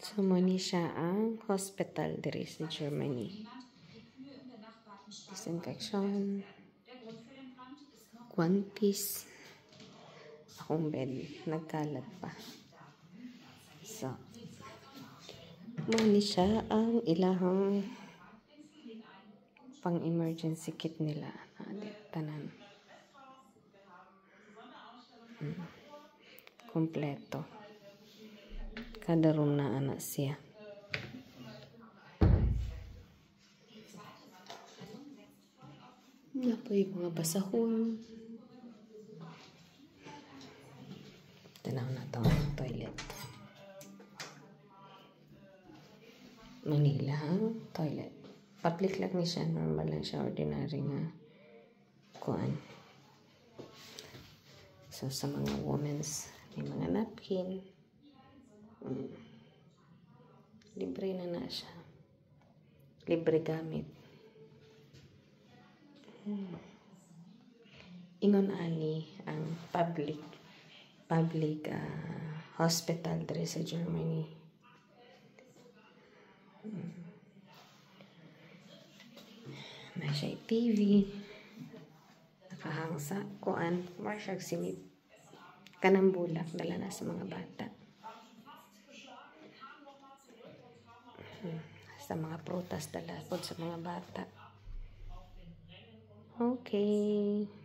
So, muna siya ang hospital diri sa Germany. Disinfection. One piece. Akong bed. Nagkalat pa. So, muna siya ang ilahang pang-emergency kit nila. Tanan. Kompleto. Kada room na anak siya. Napo yung mga basahon. Tanaw na ito ang toilet. Manila toilet. Public lang ni siya. Normal lang siya. Ordinary nga kuan. So, sa mga women's, may mga napkin. Libre na siya. Libre gamit. Ingon ani ang public hospital diri sa Germany. Na siya TV. Nakahang sa kuan. Masyag sinip. Kanang bulak. Dala na sa mga bata. Sa mga prutas dala po sa mga bata. Okay.